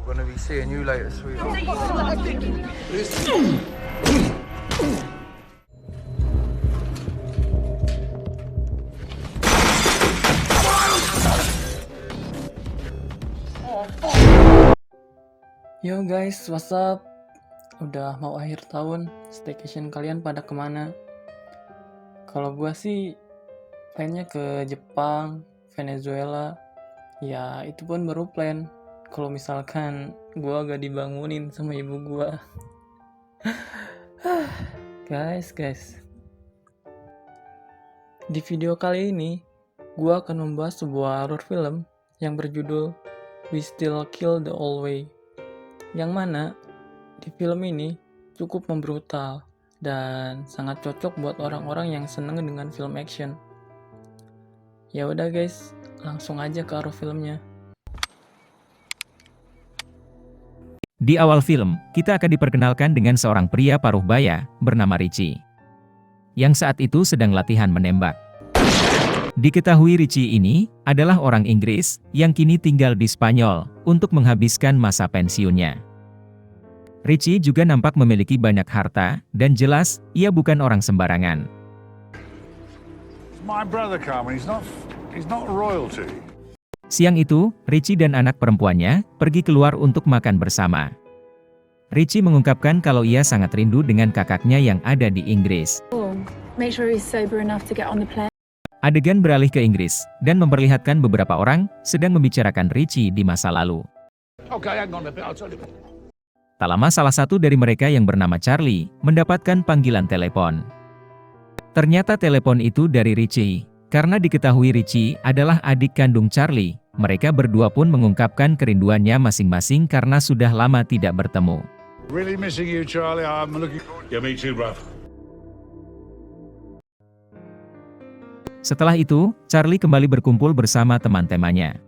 Gonna be seeing you later, sweetheart. Yo guys, what's up? Udah mau akhir tahun, staycation kalian pada kemana? Kalau gua sih plannya ke Jepang, Venezuela. Ya itu pun baru plan. Kalau misalkan gua gak dibangunin sama ibu gua. Guys. Di video kali ini, gua akan membahas sebuah horror film yang berjudul We Still Kill the Old Way. Yang mana di film ini cukup membrutal dan sangat cocok buat orang-orang yang seneng dengan film action. Ya udah guys, langsung aja ke arah filmnya. Di awal film, kita akan diperkenalkan dengan seorang pria paruh baya bernama Richie, yang saat itu sedang latihan menembak. Diketahui Richie ini adalah orang Inggris yang kini tinggal di Spanyol untuk menghabiskan masa pensiunnya. Richie juga nampak memiliki banyak harta, dan jelas, ia bukan orang sembarangan. My brother Carmen, he's not royalty. Siang itu, Richie dan anak perempuannya pergi keluar untuk makan bersama. Richie mengungkapkan kalau ia sangat rindu dengan kakaknya yang ada di Inggris. Make sure he's sober enough to get on the plane. Adegan beralih ke Inggris, dan memperlihatkan beberapa orang sedang membicarakan Richie di masa lalu. Okay, hang on a bit, I'll tell you. Tak lama salah satu dari mereka yang bernama Charlie mendapatkan panggilan telepon. Ternyata telepon itu dari Richie. Karena diketahui Richie adalah adik kandung Charlie, mereka berdua pun mengungkapkan kerinduannya masing-masing karena sudah lama tidak bertemu. Really missing you, Charlie. I'm looking forward. Yeah, me too, bruv. Setelah itu, Charlie kembali berkumpul bersama teman-temannya.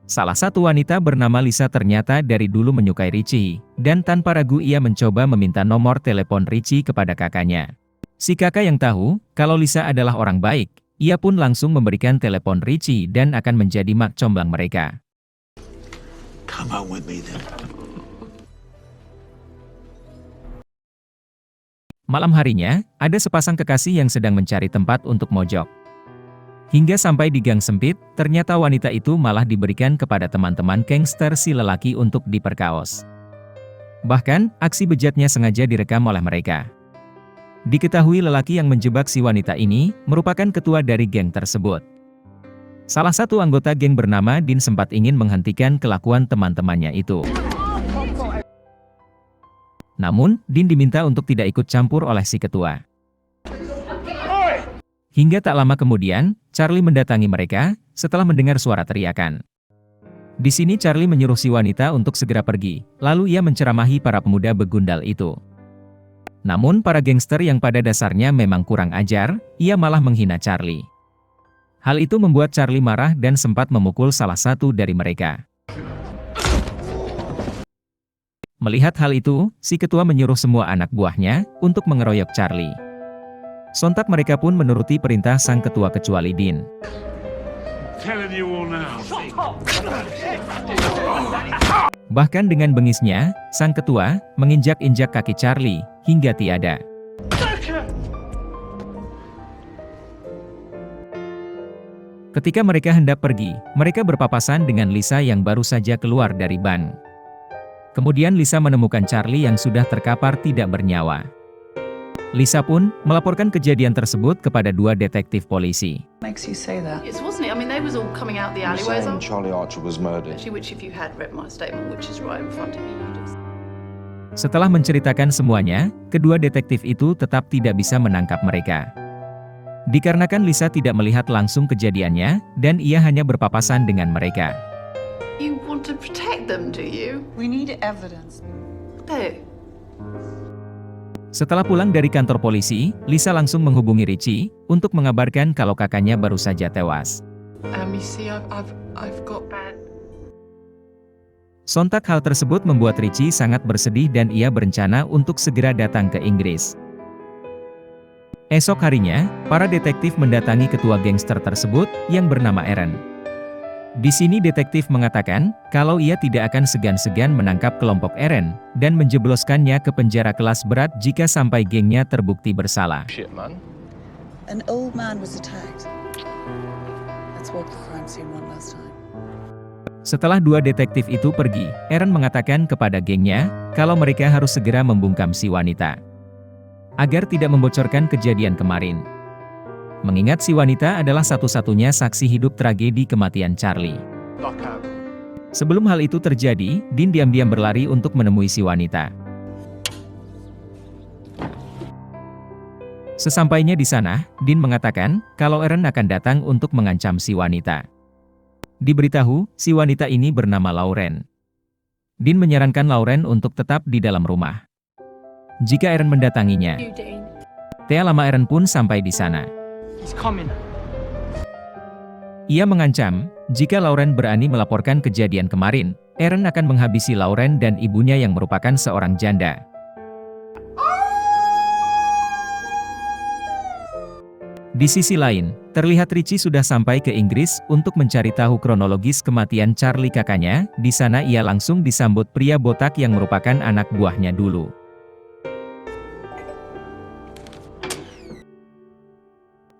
Salah satu wanita bernama Lisa ternyata dari dulu menyukai Richie, dan tanpa ragu ia mencoba meminta nomor telepon Richie kepada kakaknya. Si kakak yang tahu kalau Lisa adalah orang baik, ia pun langsung memberikan telepon Richie dan akan menjadi mak comblang mereka. Come on with me then. Malam harinya, ada sepasang kekasih yang sedang mencari tempat untuk mojok. Hingga sampai di gang sempit, ternyata wanita itu malah diberikan kepada teman-teman gangster si lelaki untuk diperkaos. Bahkan, aksi bejatnya sengaja direkam oleh mereka. Diketahui lelaki yang menjebak si wanita ini merupakan ketua dari geng tersebut. Salah satu anggota geng bernama Dean sempat ingin menghentikan kelakuan teman-temannya itu. Namun, Dean diminta untuk tidak ikut campur oleh si ketua. Hingga tak lama kemudian, Charlie mendatangi mereka setelah mendengar suara teriakan. Di sini Charlie menyuruh si wanita untuk segera pergi, lalu ia menceramahi para pemuda begundal itu. Namun para gangster yang pada dasarnya memang kurang ajar, ia malah menghina Charlie. Hal itu membuat Charlie marah dan sempat memukul salah satu dari mereka. Melihat hal itu, si ketua menyuruh semua anak buahnya untuk mengeroyok Charlie. Sontak mereka pun menuruti perintah sang ketua kecuali Dean. Telling you all now. Bahkan dengan bengisnya, sang ketua menginjak-injak kaki Charlie hingga tiada. Ketika mereka hendak pergi, mereka berpapasan dengan Lisa yang baru saja keluar dari ban. Kemudian Lisa menemukan Charlie yang sudah terkapar tidak bernyawa. Lisa pun melaporkan kejadian tersebut kepada dua detektif polisi. Makes you say that? It wasn't it? I mean, they was all coming out the You're alleyways. saying Charlie Archer was murdered. Actually, which if you had read my statement, which is right in front of you, you'd have... Setelah menceritakan semuanya, kedua detektif itu tetap tidak bisa menangkap mereka. Dikarenakan Lisa tidak melihat langsung kejadiannya, dan ia hanya berpapasan dengan mereka. You want to protect them, do you? We need evidence. Who? Setelah pulang dari kantor polisi, Lisa langsung menghubungi Richie untuk mengabarkan kalau kakaknya baru saja tewas. You see, I've got bad. Sontak hal tersebut membuat Richie sangat bersedih dan ia berencana untuk segera datang ke Inggris. Esok harinya, para detektif mendatangi ketua gangster tersebut yang bernama Aaron. Di sini detektif mengatakan, kalau ia tidak akan segan-segan menangkap kelompok Eren, dan menjebloskannya ke penjara kelas berat jika sampai gengnya terbukti bersalah. Shit, man. An old man was attacked. Let's walk the crime scene one last time. Setelah dua detektif itu pergi, Eren mengatakan kepada gengnya, kalau mereka harus segera membungkam si wanita. Agar tidak membocorkan kejadian kemarin. Mengingat si wanita adalah satu-satunya saksi hidup tragedi kematian Charlie. Sebelum hal itu terjadi, Dean diam-diam berlari untuk menemui si wanita. Sesampainya di sana, Dean mengatakan, kalau Eren akan datang untuk mengancam si wanita. Diberitahu, si wanita ini bernama Lauren. Dean menyarankan Lauren untuk tetap di dalam rumah. Jika Eren mendatanginya, You, Dean. tak lama Eren pun sampai di sana. He's coming. Ia mengancam, jika Lauren berani melaporkan kejadian kemarin, Eren akan menghabisi Lauren dan ibunya yang merupakan seorang janda. Di sisi lain, terlihat Richie sudah sampai ke Inggris untuk mencari tahu kronologis kematian Charlie kakaknya. Di sana ia langsung disambut pria botak yang merupakan anak buahnya dulu.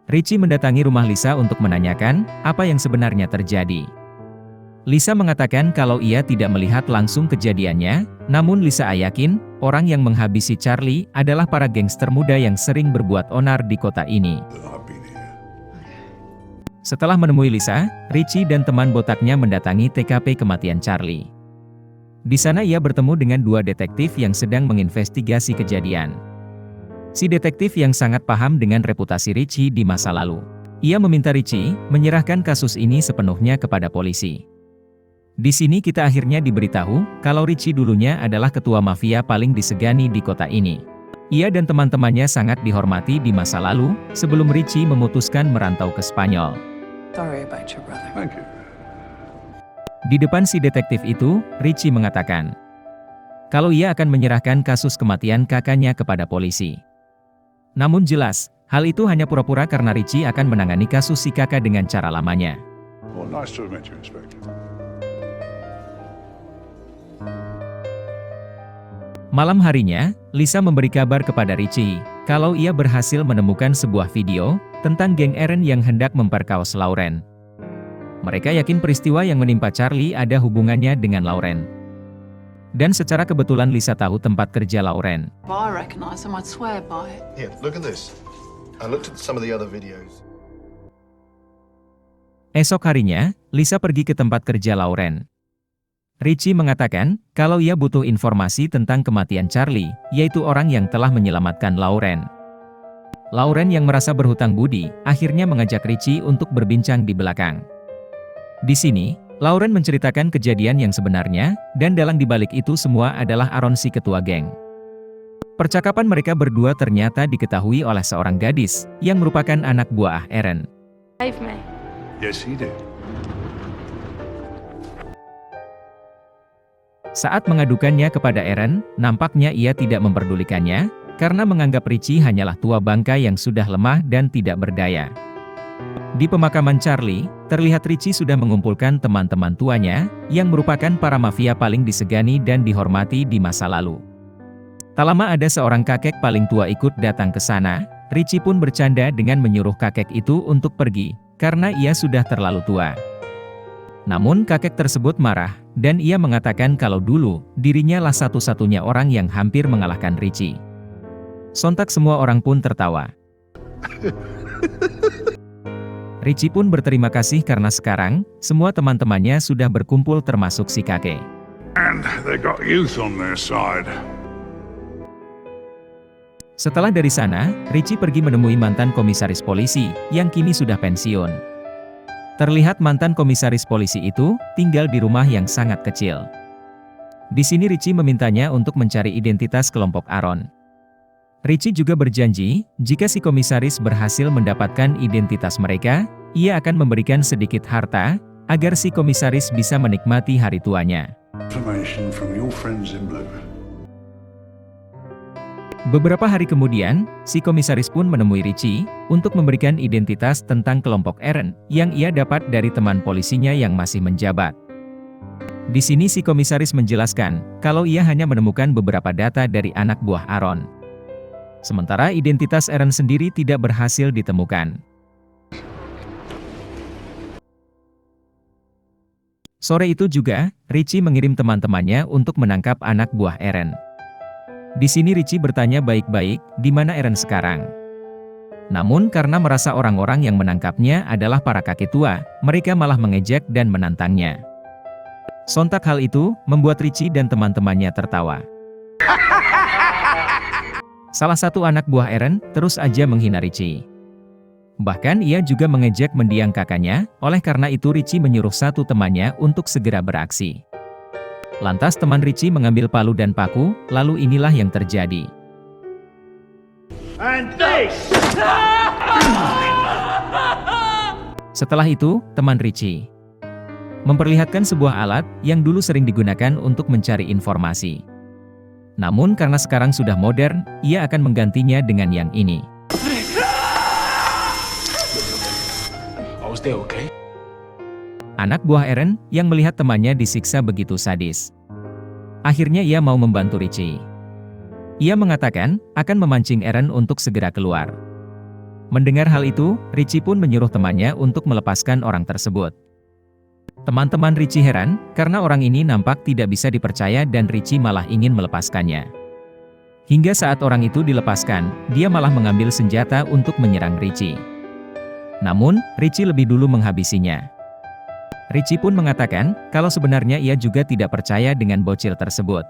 Richie mendatangi rumah Lisa untuk menanyakan apa yang sebenarnya terjadi. Lisa mengatakan kalau ia tidak melihat langsung kejadiannya, namun Lisa yakin orang yang menghabisi Charlie adalah para gangster muda yang sering berbuat onar di kota ini. I've been here. Setelah menemui Lisa, Richie dan teman botaknya mendatangi TKP kematian Charlie. Di sana ia bertemu dengan dua detektif yang sedang menginvestigasi kejadian. Si detektif yang sangat paham dengan reputasi Richie di masa lalu. Ia meminta Richie menyerahkan kasus ini sepenuhnya kepada polisi. Di sini kita akhirnya diberitahu kalau Richie dulunya adalah ketua mafia paling disegani di kota ini. Ia dan teman-temannya sangat dihormati di masa lalu, sebelum Richie memutuskan merantau ke Spanyol. Sorry about your brother. Thank you. Di depan si detektif itu, Richie mengatakan kalau ia akan menyerahkan kasus kematian kakaknya kepada polisi. Namun jelas, hal itu hanya pura-pura karena Richie akan menangani kasus si kakak dengan cara lamanya. Well, nice to have met you, Inspector. Malam harinya, Lisa memberi kabar kepada Richie kalau ia berhasil menemukan sebuah video tentang geng Eren yang hendak memperkaos Lauren. Mereka yakin peristiwa yang menimpa Charlie ada hubungannya dengan Lauren. Dan secara kebetulan Lisa tahu tempat kerja Lauren. If I recognise him, I'd swear by it. Here, look at this. I looked at some of the other videos. Esok harinya, Lisa pergi ke tempat kerja Lauren. Richie mengatakan kalau ia butuh informasi tentang kematian Charlie, yaitu orang yang telah menyelamatkan Lauren. Lauren yang merasa berhutang budi, akhirnya mengajak Richie untuk berbincang di belakang. Di sini, Lauren menceritakan kejadian yang sebenarnya, dan dalang dibalik itu semua adalah Aaron si ketua geng. Percakapan mereka berdua ternyata diketahui oleh seorang gadis, yang merupakan anak buah Eren. Save me. Yes, he did. Saat mengadukannya kepada Eren, nampaknya ia tidak memperdulikannya, karena menganggap Richie hanyalah tua bangka yang sudah lemah dan tidak berdaya. Di pemakaman Charlie, terlihat Richie sudah mengumpulkan teman-teman tuanya, yang merupakan para mafia paling disegani dan dihormati di masa lalu. Tak lama ada seorang kakek paling tua ikut datang ke sana, Richie pun bercanda dengan menyuruh kakek itu untuk pergi, karena ia sudah terlalu tua. Namun kakek tersebut marah, dan ia mengatakan kalau dulu, dirinya lah satu-satunya orang yang hampir mengalahkan Richie. Sontak semua orang pun tertawa. Richie pun berterima kasih karena sekarang, semua teman-temannya sudah berkumpul termasuk si kakek. And they got youth on their side. Setelah dari sana, Richie pergi menemui mantan komisaris polisi, yang kini sudah pensiun. Terlihat mantan komisaris polisi itu, tinggal di rumah yang sangat kecil. Di sini Richie memintanya untuk mencari identitas kelompok Aaron. Richie juga berjanji, jika si komisaris berhasil mendapatkan identitas mereka, ia akan memberikan sedikit harta, agar si komisaris bisa menikmati hari tuanya. Information from your friends in blue. Beberapa hari kemudian, si komisaris pun menemui Richie untuk memberikan identitas tentang kelompok Aaron yang ia dapat dari teman polisinya yang masih menjabat. Di sini si komisaris menjelaskan kalau ia hanya menemukan beberapa data dari anak buah Aaron. Sementara identitas Aaron sendiri tidak berhasil ditemukan. Sore itu juga, Richie mengirim teman-temannya untuk menangkap anak buah Aaron. Di sini Richie bertanya baik-baik, di mana Aaron sekarang. Namun karena merasa orang-orang yang menangkapnya adalah para kakek tua, mereka malah mengejek dan menantangnya. Sontak hal itu, membuat Richie dan teman-temannya tertawa. Salah satu anak buah Aaron terus aja menghina Richie. Bahkan ia juga mengejek mendiang kakaknya, oleh karena itu Richie menyuruh satu temannya untuk segera beraksi. Lantas teman Richie mengambil palu dan paku, lalu inilah yang terjadi. Setelah itu, teman Richie memperlihatkan sebuah alat yang dulu sering digunakan untuk mencari informasi. Namun karena sekarang sudah modern, ia akan menggantinya dengan yang ini. Anak buah Aaron yang melihat temannya disiksa begitu sadis. Akhirnya ia mau membantu Richie. Ia mengatakan akan memancing Aaron untuk segera keluar. Mendengar hal itu, Richie pun menyuruh temannya untuk melepaskan orang tersebut. Teman-teman Richie heran karena orang ini nampak tidak bisa dipercaya dan Richie malah ingin melepaskannya. Hingga saat orang itu dilepaskan, dia malah mengambil senjata untuk menyerang Richie. Namun, Richie lebih dulu menghabisinya. Richie pun mengatakan kalau sebenarnya ia juga tidak percaya dengan bocil tersebut.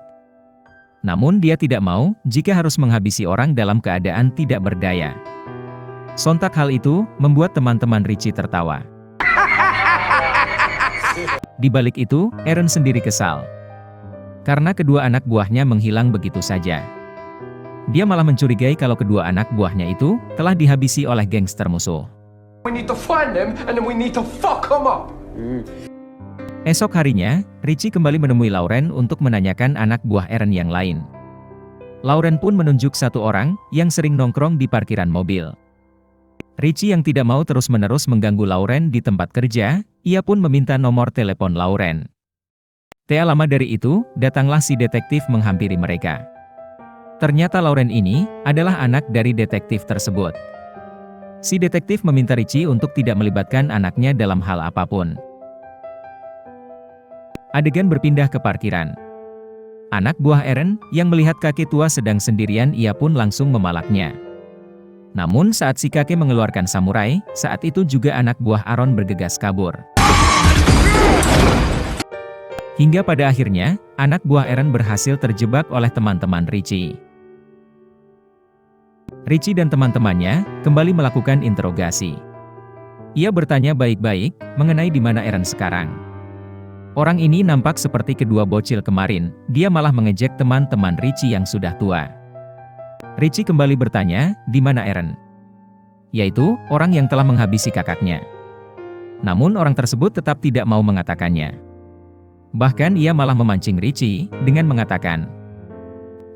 Namun dia tidak mau jika harus menghabisi orang dalam keadaan tidak berdaya. Sontak hal itu membuat teman-teman Richie tertawa. Di balik itu, Aaron sendiri kesal. Karena kedua anak buahnya menghilang begitu saja. Dia malah mencurigai kalau kedua anak buahnya itu telah dihabisi oleh gangster musuh. We need to find them and then we need to fuck them up. Esok harinya, Richie kembali menemui Lauren untuk menanyakan anak buah Aaron yang lain. Lauren pun menunjuk satu orang yang sering nongkrong di parkiran mobil. Richie yang tidak mau terus-menerus mengganggu Lauren di tempat kerja, ia pun meminta nomor telepon Lauren. Tak lama dari itu, datanglah si detektif menghampiri mereka. Ternyata Lauren ini adalah anak dari detektif tersebut. Si detektif meminta Richie untuk tidak melibatkan anaknya dalam hal apapun. Adegan berpindah ke parkiran. Anak buah Aaron yang melihat kakek tua sedang sendirian ia pun langsung memalaknya. Namun saat si kakek mengeluarkan samurai, saat itu juga anak buah Aaron bergegas kabur. Hingga pada akhirnya, anak buah Aaron berhasil terjebak oleh teman-teman Richie. Richie dan teman-temannya kembali melakukan interogasi. Ia bertanya baik-baik mengenai di mana Aaron sekarang. Orang ini nampak seperti kedua bocil kemarin, dia malah mengejek teman-teman Richie yang sudah tua. Richie kembali bertanya, di mana Aaron? Yaitu, orang yang telah menghabisi kakaknya. Namun orang tersebut tetap tidak mau mengatakannya. Bahkan ia malah memancing Richie dengan mengatakan,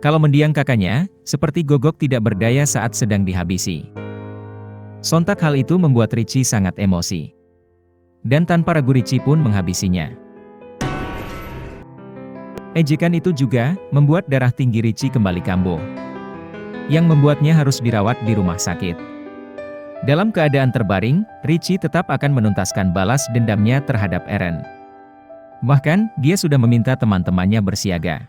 kalau mendiang kakaknya, seperti gogok tidak berdaya saat sedang dihabisi. Sontak hal itu membuat Richie sangat emosi. Dan tanpa ragu Richie pun menghabisinya. Ejekan itu juga membuat darah tinggi Richie kembali kambuh, yang membuatnya harus dirawat di rumah sakit. Dalam keadaan terbaring, Richie tetap akan menuntaskan balas dendamnya terhadap Aaron. Bahkan, dia sudah meminta teman-temannya bersiaga.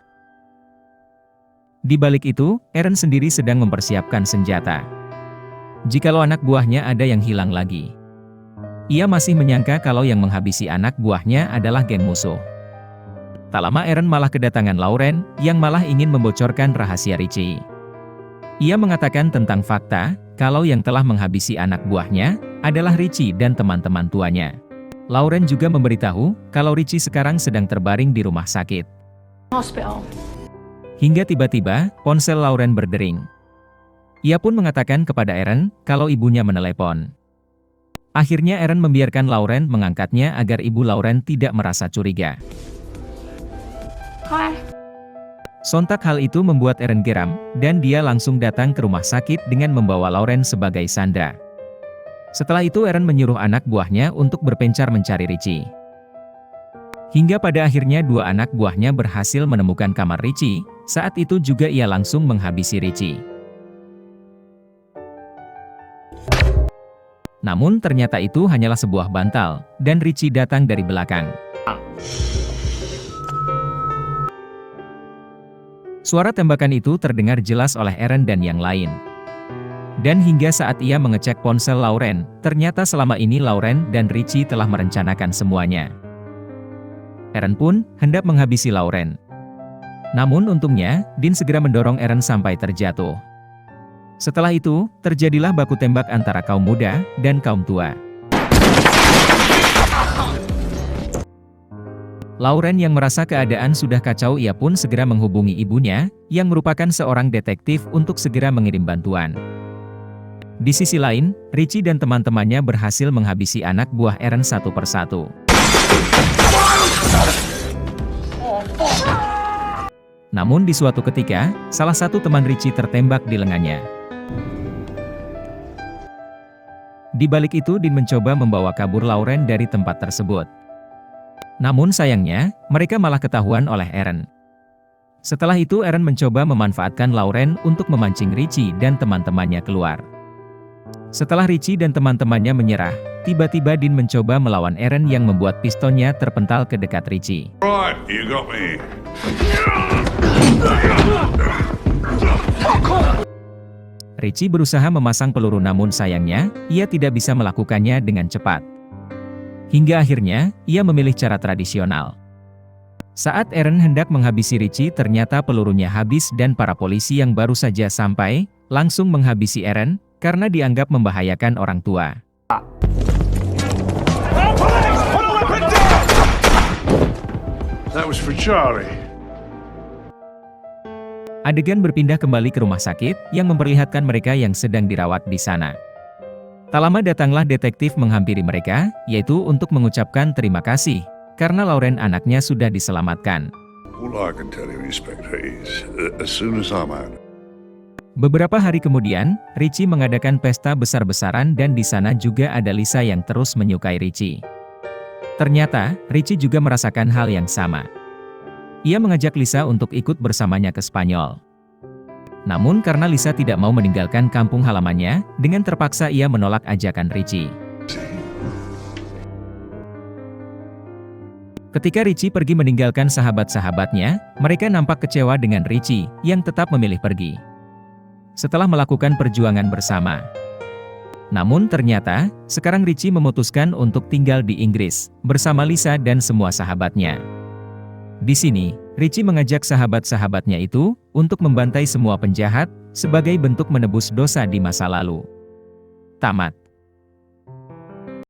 Di balik itu, Aaron sendiri sedang mempersiapkan senjata. Jikalau anak buahnya ada yang hilang lagi. Ia masih menyangka kalau yang menghabisi anak buahnya adalah geng musuh. Tak lama Aaron malah kedatangan Lauren, yang malah ingin membocorkan rahasia Richie. Ia mengatakan tentang fakta, kalau yang telah menghabisi anak buahnya, adalah Richie dan teman-teman tuanya. Lauren juga memberitahu, kalau Richie sekarang sedang terbaring di rumah sakit. Hospital. Hingga tiba-tiba, ponsel Lauren berdering. Ia pun mengatakan kepada Aaron, kalau ibunya menelepon. Akhirnya Aaron membiarkan Lauren mengangkatnya agar ibu Lauren tidak merasa curiga. Hi. Sontak hal itu membuat Aaron geram, dan dia langsung datang ke rumah sakit dengan membawa Lauren sebagai sandera. Setelah itu Aaron menyuruh anak buahnya untuk berpencar mencari Richie. Hingga pada akhirnya dua anak buahnya berhasil menemukan kamar Richie, saat itu juga ia langsung menghabisi Richie. Namun ternyata itu hanyalah sebuah bantal, dan Richie datang dari belakang. Suara tembakan itu terdengar jelas oleh Aaron dan yang lain. Dan hingga saat ia mengecek ponsel Lauren, ternyata selama ini Lauren dan Richie telah merencanakan semuanya. Aaron pun hendak menghabisi Lauren. Namun untungnya, Dean segera mendorong Aaron sampai terjatuh. Setelah itu, terjadilah baku tembak antara kaum muda dan kaum tua. Lauren yang merasa keadaan sudah kacau, ia pun segera menghubungi ibunya, yang merupakan seorang detektif untuk segera mengirim bantuan. Di sisi lain, Richie dan teman-temannya berhasil menghabisi anak buah Aaron satu persatu. Namun di suatu ketika, salah satu teman Richie tertembak di lengannya. Di balik itu Dean mencoba membawa kabur Lauren dari tempat tersebut. Namun sayangnya, mereka malah ketahuan oleh Aaron. Setelah itu Aaron mencoba memanfaatkan Lauren untuk memancing Richie dan teman-temannya keluar. Setelah Richie dan teman-temannya menyerah, tiba-tiba Dean mencoba melawan Aaron yang membuat pistonnya terpental ke dekat Richie. Right, you got me. Richie berusaha memasang peluru namun sayangnya, ia tidak bisa melakukannya dengan cepat. Hingga akhirnya, ia memilih cara tradisional. Saat Aaron hendak menghabisi Richie, ternyata pelurunya habis dan para polisi yang baru saja sampai, langsung menghabisi Aaron, karena dianggap membahayakan orang tua. That was for Charlie. Adegan berpindah kembali ke rumah sakit, yang memperlihatkan mereka yang sedang dirawat di sana. Tak lama datanglah detektif menghampiri mereka, yaitu untuk mengucapkan terima kasih, karena Lauren anaknya sudah diselamatkan. All I can tell you, Inspector, is as soon as I'm out. Beberapa hari kemudian, Richie mengadakan pesta besar-besaran dan di sana juga ada Lisa yang terus menyukai Richie. Ternyata, Richie juga merasakan hal yang sama. Ia mengajak Lisa untuk ikut bersamanya ke Spanyol. Namun karena Lisa tidak mau meninggalkan kampung halamannya, dengan terpaksa ia menolak ajakan Richie. Ketika Richie pergi meninggalkan sahabat-sahabatnya, mereka nampak kecewa dengan Richie, yang tetap memilih pergi. Setelah melakukan perjuangan bersama. Namun ternyata, sekarang Richie memutuskan untuk tinggal di Inggris, bersama Lisa dan semua sahabatnya. Di sini, Richie mengajak sahabat-sahabatnya itu untuk membantai semua penjahat sebagai bentuk menebus dosa di masa lalu. Tamat.